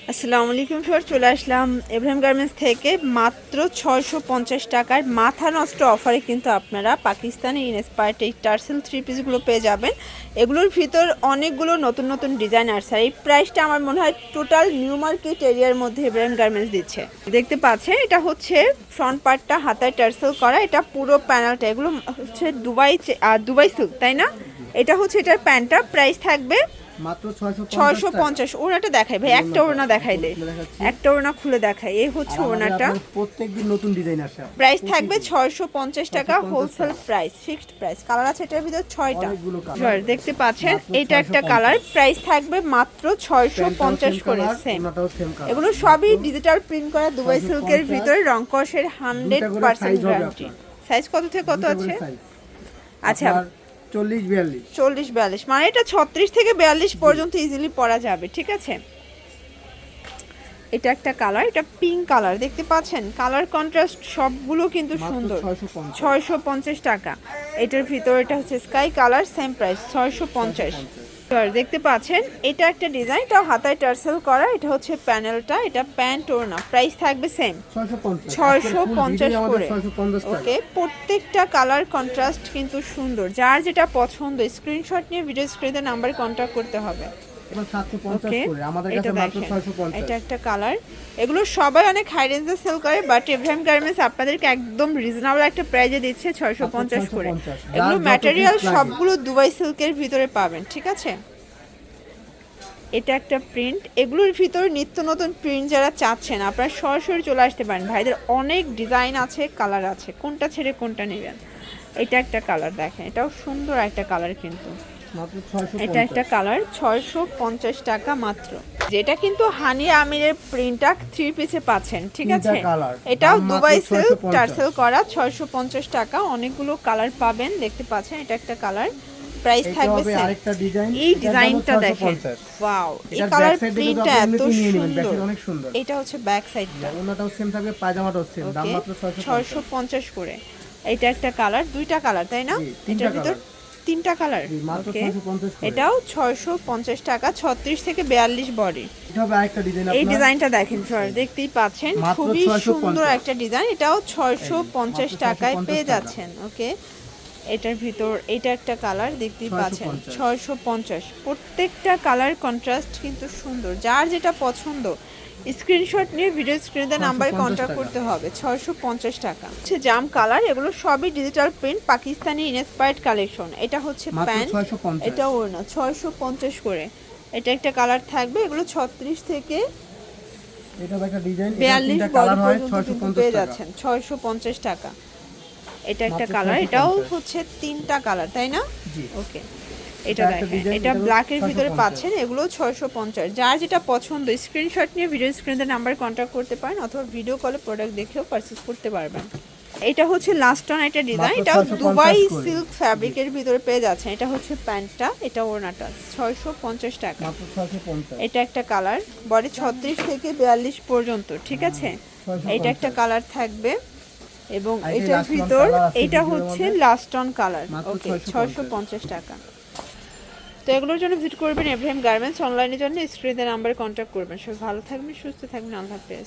আসসালামু আলাইকুম স্যার, চলে আসলাম এব্রাহিম গার্মেন্টস থেকে মাত্র 650 টাকার মাথা নষ্ট অফারে কিন্তু আপনারা পাকিস্তানি ইনস্পায়ার্ড এই টার্সেল থ্রি পিসগুলো পেয়ে যাবেন। এগুলোর ভিতর অনেকগুলো নতুন নতুন ডিজাইন আসছে। এই প্রাইসটা আমার মনে হয় টোটাল নিউ মার্কেট এরিয়ার মধ্যে এব্রাহিম গার্মেন্টস দিচ্ছে। দেখতে পাচ্ছেন এটা হচ্ছে ফ্রন্ট পার্টটা হাতায় টার্সেল করা, এটা পুরো প্যানেলটা এগুলো হচ্ছে দুবাই সিল্ক, তাই না? এটা হচ্ছে এটার প্যান্টটা, প্রাইস থাকবে মাত্র 650। ওড়নাটা দেখাই ভাই, একটা ওড়না দেখাই দে, একটা ওড়না খুলে দেখাই। এই হচ্ছে ওড়নাটা, প্রত্যেকদিন নতুন ডিজাইন আসে। প্রাইস থাকবে 650 টাকা, wholesale price, fixed price. Colour আছে এটার ভিতর 6টা। দেখতে পাচ্ছেন এটা একটা কালার, প্রাইস থাকবে মাত্র 650 করে। সেম, এগুলো সবই ডিজিটাল প্রিন্ট করা দুবাই সিল্কের ভিতরে, রং কষের 100% গ্যারান্টি। সাইজ কত থেকে কত আছে? আচ্ছা 40-42, মানে এটা 36 থেকে 42 পর্যন্ত ইজিলি পরা যাবে, ঠিক আছে? এটা একটা কালার, এটা পিঙ্ক কালার, দেখতে পাচ্ছেন কালার কন্ট্রাস্ট সবগুলো কিন্তু সুন্দর। 650 টাকা। এটার ভিতর এটা হচ্ছে স্কাই কালার, সেম প্রাইস 650। দেখতে পাচ্ছেন এটা একটা ডিজাইন, এটাও হাতায় টার্সেল করা, এটা হচ্ছে প্যানেলটা, এটা প্যান্ট ওড়না, প্রাইস থাকবে সেম 650 করে। ওকে, প্রত্যেকটা কালার কন্ট্রাস্ট কিন্তু সুন্দর। যার যেটা পছন্দ স্ক্রিনশট নিয়ে ভিডিও স্ক্রিনে নাম্বারে কন্ট্যাক্ট করতে হবে। এটা একটা কালার, এগুলো সবাই অনেক হাই রেঞ্জে সেল করে, বাট এব্রাহিম গার্মেন্টস আপনাদেরকে একদম রিজনেবল একটা প্রাইজে দিচ্ছে 650 করে। এগুলো ম্যাটেরিয়াল সবগুলো দুবাই সিল্কের ভিতরে পাবেন, ঠিক আছে? এটা একটা প্রিন্ট, এগুলোর ভিতর নিত্য নতুন প্রিন্ট যারা চাচ্ছেন আপনারা সরাসরি চলে আসতে পারেন। ভাইদের অনেক ডিজাইন আছে, কালার আছে, কোনটা ছেড়ে কোনটা নেবেন। এটা একটা কালার দেখেন, এটাও সুন্দর একটা কালার, কিন্তু এটা একটা কালার 650 টাকা মাত্র। যেটা কিন্তু হানি আমিরের প্রিন্টটা থ্রি পিসে পাচ্ছেন, ঠিক আছে? এটাও দুবাই সিল্ক টার্সেল করা, 650 টাকা। অনেকগুলো কালার পাবেন, দেখতে পাচ্ছেন এটা একটা কালার, প্রাইস থাকবে সেম। এই ডিজাইনটা দেখেন, ওয়াও, এই কালার প্রিন্টটা এত সুন্দর। এটা হচ্ছে ব্যাক সাইডটা, ওনাটাও সেম থাকবে, পায়জামাটাও সেম, দাম মাত্র 650 করে। এটা একটা কালার, দুইটা কালার তাই না? এটার ভিতর তিনটা কালার। ওকে, এটাও 650 টাকা, 36 থেকে 42 বডি। এই ডিজাইনটা দেখেন স্যার, দেখতেই পাচ্ছেন খুবই সুন্দর একটা ডিজাইন, এটাও 650 টাকায় পেয়ে যাচ্ছেন। ওকে, এটার ভিতর এটা একটা কালার, দেখতেই পাচ্ছেন 650। প্রত্যেকটা কালার কন্ট্রাস্ট কিন্তু সুন্দর। যার যেটা পছন্দ স্ক্রিনশট নিয়ে ভিডিও স্ক্রিনে নাম্বারে কন্ট্যাক্ট করতে হবে। 650 টাকা হচ্ছে জাম কালার, এগুলো সবই digital print Pakistani inspired collection. এটা হচ্ছে প্যান্ট, এটা ওড়না, 650 করে। এটা একটা কালার থাকবে, এগুলো 36 থেকে 42 পর্যন্ত পেয়ে যাচ্ছেন 650 টাকা। এটা একটা কালার, এটাও হচ্ছে তিনটা কালার তাই না? ওকে, এটা দেখেন, এটা ব্ল্যাকের ভিতরে পাচ্ছেন, এগুলো 650। যার যেটা পছন্দ স্ক্রিনশট নিয়ে ভিডিও স্ক্রিনে নাম্বার কন্ট্যাক্ট করতে পারেন, অথবা ভিডিও কলে প্রোডাক্ট দেখেও পারচেজ করতে পারবেন। এটা হচ্ছে লাস্ট অন একটা ডিজাইন, এটাও দুবাই সিল্ক ফ্যাব্রিকের ভিতরে পেয়ে যাচ্ছেন। এটা হচ্ছে প্যান্টটা, এটা ওড়নাটা, 650 টাকা। এটা একটা কালার, বডি 36 থেকে 42 পর্যন্ত, ঠিক আছে? এটা একটা কালার থাকবে, এবং এটার ভিতর এটা হচ্ছে লাস্ট অন কালার। ওকে, 650 টাকা। তো এগুলোর জন্য ভিজিট করবেন এব্রাহিম গার্মেন্টস, অনলাইনের জন্য স্ক্রিনে নাম্বারে কন্ট্যাক্ট করবেন। সবাই ভালো থাকবেন, সুস্থ থাকবেন, আল্লাহ হাফেজ।